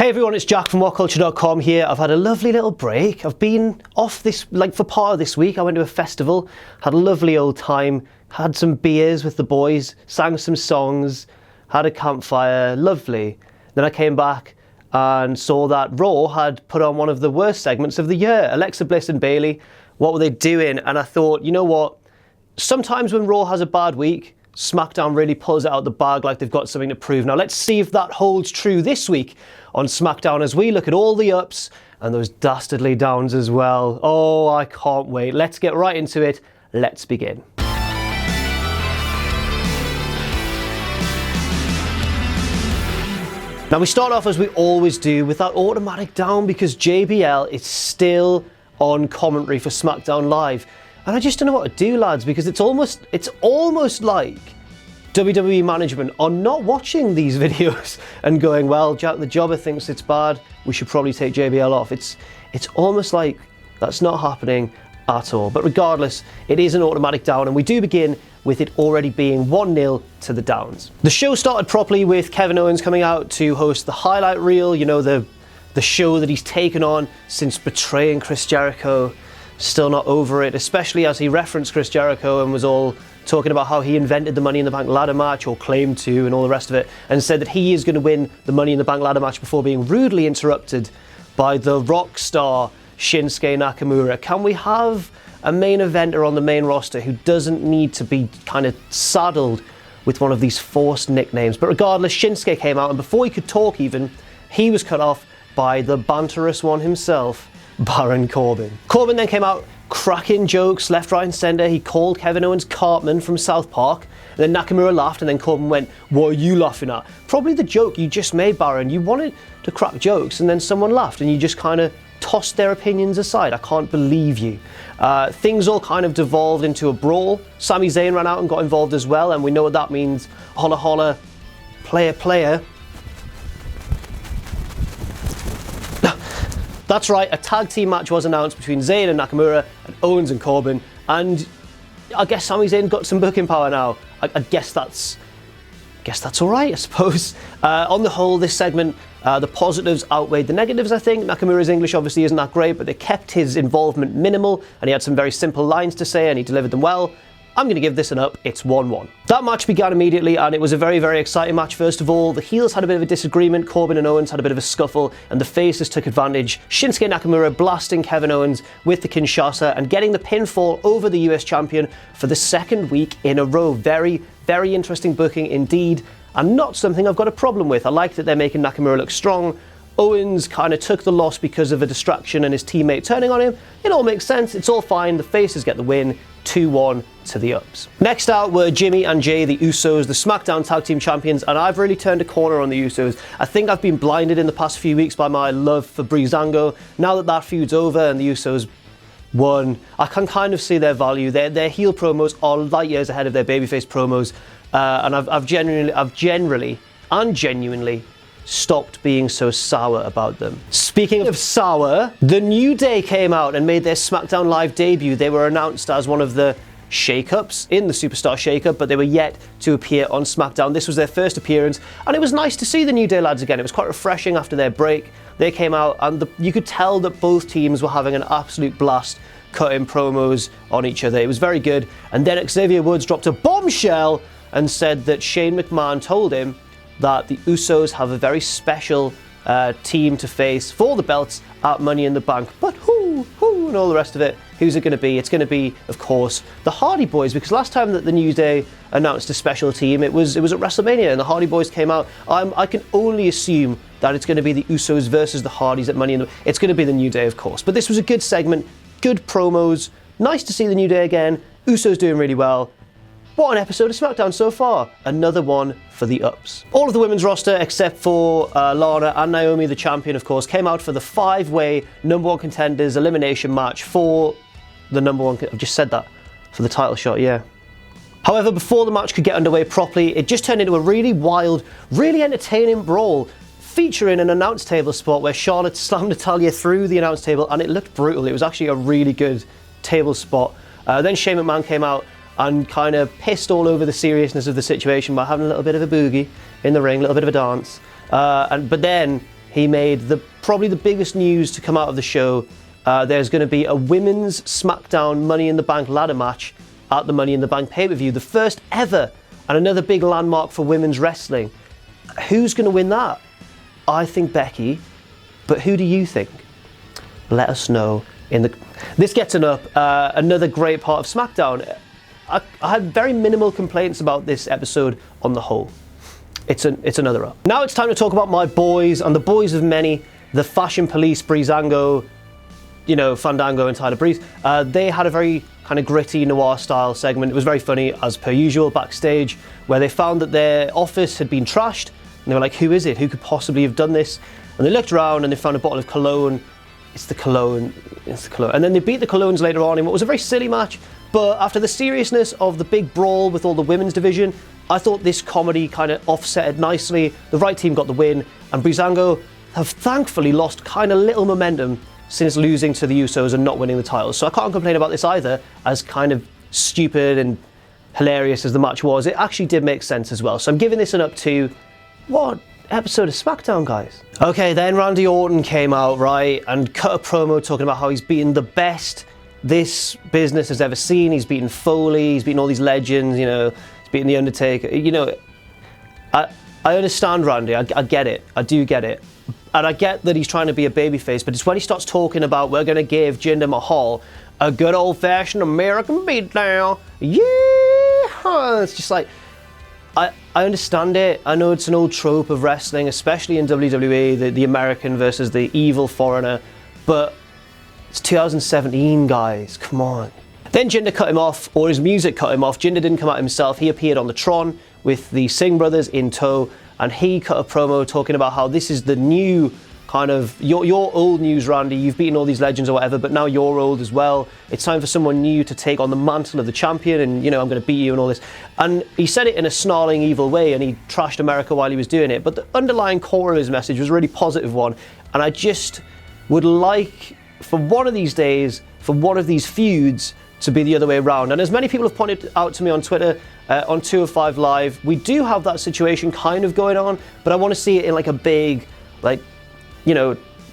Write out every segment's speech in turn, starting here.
Hey everyone, it's Jack from WhatCulture.com here. I've had a lovely little break. I've been off for part of this week. I went to a festival, had a lovely old time, had some beers with the boys, sang some songs, had a campfire, lovely. Then I came back and saw that Raw had put on one of the worst segments of the year. Alexa Bliss and Bayley, what were they doing? And I thought, you know what? Sometimes when Raw has a bad week, SmackDown really pulls it out the bag like they've got something to prove. Now let's see if that holds true this week on SmackDown as we look at all the ups and those dastardly downs as well. Oh, I can't wait. Let's get right into it. Let's begin. Now we start off as we always do with that automatic down because JBL is still on commentary for SmackDown Live. And I just don't know what to do, lads, because it's almost like WWE management are not watching these videos and going, well, Jack the Jobber thinks it's bad, we should probably take JBL off. It's almost like that's not happening at all. But regardless, it is an automatic down, and we do begin with it already being 1-0 to the Downs. The show started properly with Kevin Owens coming out to host the highlight reel, you know, the show that he's taken on since betraying Chris Jericho. Still not over it, especially as he referenced Chris Jericho and was all talking about how he invented the Money in the Bank ladder match, or claimed to, and all the rest of it, and said that he is going to win the Money in the Bank ladder match before being rudely interrupted by the rock star Shinsuke Nakamura. Can we have a main eventer on the main roster who doesn't need to be kind of saddled with one of these forced nicknames? But regardless, Shinsuke came out, and before he could talk even, he was cut off by the banterous one himself, Baron Corbin. Corbin then came out cracking jokes left, right and centre. He called Kevin Owens Cartman from South Park. And then Nakamura laughed, and then Corbin went, what are you laughing at? Probably the joke you just made, Baron. You wanted to crack jokes and then someone laughed and you just kind of tossed their opinions aside. I can't believe you. Things all kind of devolved into a brawl. Sami Zayn ran out and got involved as well, and we know what that means. Holla holla, player player. That's right, a tag team match was announced between Zayn and Nakamura and Owens and Corbin, and I guess Sami Zayn got some booking power now. I guess that's all right, I suppose. On the whole, this segment, the positives outweighed the negatives, I think. Nakamura's English obviously isn't that great, but they kept his involvement minimal, and he had some very simple lines to say, and he delivered them well. I'm going to give this an up. It's 1-1. That match began immediately, and it was a very, very exciting match. First of all, the heels had a bit of a disagreement. Corbin and Owens had a bit of a scuffle, and the faces took advantage. Shinsuke Nakamura blasting Kevin Owens with the Kinshasa and getting the pinfall over the US champion for the second week in a row. Very, very interesting booking indeed, and not something I've got a problem with. I like that they're making Nakamura look strong. Owens kind of took the loss because of a distraction and his teammate turning on him. It all makes sense. It's all fine. The faces get the win. 2-1 to the ups. Next out were Jimmy and Jay, the Usos, the SmackDown Tag Team Champions, and I've really turned a corner on the Usos. I think I've been blinded in the past few weeks by my love for Breezango. Now that feud's over and the Usos won, I can kind of see their value. Their heel promos are light years ahead of their babyface promos, and I've genuinely stopped being so sour about them. Speaking of sour, the New Day came out and made their SmackDown Live debut. They were announced as one of the shake-ups in the Superstar Shake-Up, but they were yet to appear on SmackDown. This was their first appearance, and it was nice to see the New Day lads again. It was quite refreshing after their break. They came out, and you could tell that both teams were having an absolute blast cutting promos on each other. It was very good. And then Xavier Woods dropped a bombshell and said that Shane McMahon told him that the Usos have a very special team to face for the belts at Money in the Bank. But who, and all the rest of it, who's it going to be? It's going to be, of course, the Hardy Boys, because last time that the New Day announced a special team, it was at WrestleMania, and the Hardy Boys came out. I can only assume that it's going to be the Usos versus the Hardys at Money in the Bank. It's going to be the New Day, of course. But this was a good segment, good promos, nice to see the New Day again. Usos doing really well. What an episode of SmackDown so far. Another one for the ups. All of the women's roster, except for Lana and Naomi, the champion, of course, came out for the 5-way number one contenders elimination match for the number one... I've just said that. For the title shot, yeah. However, before the match could get underway properly, it just turned into a really wild, really entertaining brawl, featuring an announce table spot where Charlotte slammed Natalya through the announce table, and it looked brutal. It was actually a really good table spot. Then Shane McMahon came out and kind of pissed all over the seriousness of the situation by having a little bit of a boogie in the ring, a little bit of a dance. But then he made probably the biggest news to come out of the show. There's going to be a women's SmackDown Money in the Bank ladder match at the Money in the Bank pay-per-view, the first ever, and another big landmark for women's wrestling. Who's going to win that? I think Becky, but who do you think? Let us know in the... This gets an up. Another great part of SmackDown. I had very minimal complaints about this episode on the whole. It's another up. Now it's time to talk about my boys, and the boys of many, the Fashion Police, Breezango, Fandango and Tyler Breeze. They had a very kind of gritty noir style segment. It was very funny, as per usual, backstage, where they found that their office had been trashed, and they were like, who is it? Who could possibly have done this? And they looked around and they found a bottle of cologne. It's the cologne. And then they beat the Colognes later on in what was a very silly match. But after the seriousness of the big brawl with all the women's division, I thought this comedy kind of offsetted nicely. The right team got the win, and Breezango have thankfully lost kind of little momentum since losing to the Usos and not winning the titles. So I can't complain about this either, as kind of stupid and hilarious as the match was. It actually did make sense as well. So I'm giving this an up to, what episode of SmackDown, guys? Okay, then Randy Orton came out, right, and cut a promo talking about how he's beaten the best this business has ever seen. He's beaten Foley, he's beaten all these legends, he's beaten The Undertaker. I understand Randy, I get it, I do get it. And I get that he's trying to be a babyface, but it's when he starts talking about, we're going to give Jinder Mahal a good old-fashioned American beatdown. Yeah! It's just like, I understand it. I know it's an old trope of wrestling, especially in WWE, the American versus the evil foreigner, but it's 2017, guys, come on. Then Jinder cut him off, or his music cut him off. Jinder didn't come out himself. He appeared on the Tron with the Singh brothers in tow, and he cut a promo talking about how this is the new kind of, your old news, Randy. You've beaten all these legends or whatever, but now you're old as well. It's time for someone new to take on the mantle of the champion, and I'm going to beat you and all this. And he said it in a snarling, evil way, and he trashed America while he was doing it. But the underlying core of his message was a really positive one, and I just would like, for one of these days, for one of these feuds, to be the other way around. And as many people have pointed out to me on Twitter, on 205 Live, we do have that situation kind of going on, but I want to see it in like a big,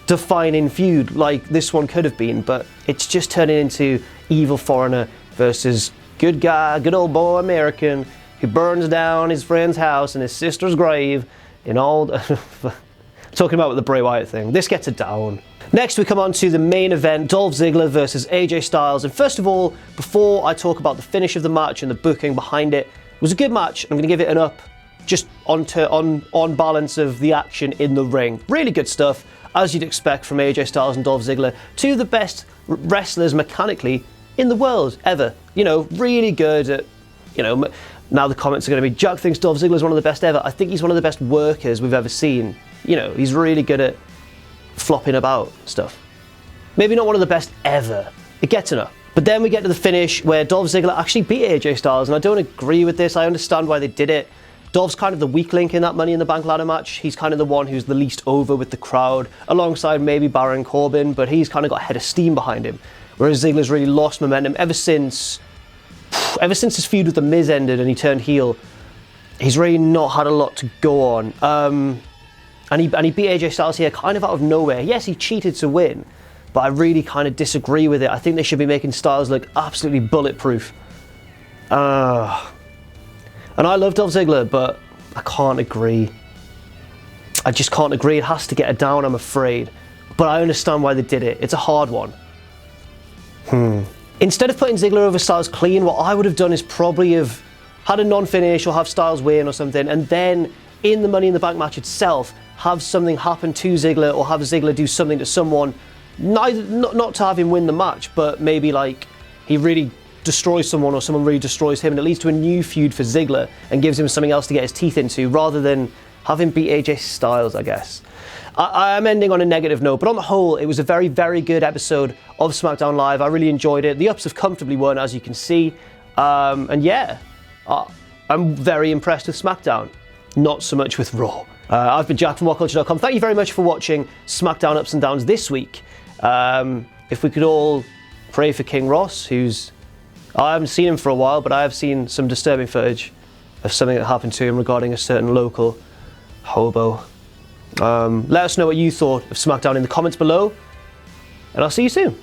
defining feud like this one could have been, but it's just turning into evil foreigner versus good guy, good old boy American who burns down his friend's house and his sister's grave in all talking about the Bray Wyatt thing. This gets it down. Next we come on to the main event, Dolph Ziggler versus AJ Styles. And first of all, before I talk about the finish of the match and the booking behind it, it was a good match. I'm going to give it an up, just on balance of the action in the ring. Really good stuff, as you'd expect from AJ Styles and Dolph Ziggler, two of the best wrestlers mechanically in the world ever. Really good at, now the comments are going to be, Jack thinks Dolph Ziggler's one of the best ever. I think he's one of the best workers we've ever seen. He's really good at flopping about stuff. Maybe not one of the best ever. It gets enough. But then we get to the finish where Dolph Ziggler actually beat AJ Styles, and I don't agree with this. I understand why they did it. Dolph's kind of the weak link in that Money in the Bank ladder match. He's kind of the one who's the least over with the crowd, alongside maybe Baron Corbin, but he's kind of got a head of steam behind him. Whereas Ziggler's really lost momentum ever since his feud with The Miz ended and he turned heel. He's really not had a lot to go on. And he beat AJ Styles here kind of out of nowhere. Yes, he cheated to win, but I really kind of disagree with it. I think they should be making Styles look absolutely bulletproof. And I love Dolph Ziggler, but I can't agree. I just can't agree. It has to get it down, I'm afraid. But I understand why they did it. It's a hard one. Instead of putting Ziggler over Styles clean, what I would have done is probably have had a non-finish or have Styles win or something, and then in the Money in the Bank match itself, have something happen to Ziggler, or have Ziggler do something to someone, not to have him win the match, but maybe like he really destroys someone or someone really destroys him, and it leads to a new feud for Ziggler and gives him something else to get his teeth into, rather than have him beat AJ Styles, I guess. I am ending on a negative note, but on the whole, it was a very, very good episode of SmackDown Live. I really enjoyed it. The ups have comfortably won, as you can see. And yeah, I'm very impressed with SmackDown. Not so much with Raw. I've been Jack from WhatCulture.com. Thank you very much for watching SmackDown Ups and Downs this week. If we could all pray for King Ross, I haven't seen him for a while, but I have seen some disturbing footage of something that happened to him regarding a certain local hobo. Let us know what you thought of SmackDown in the comments below, and I'll see you soon.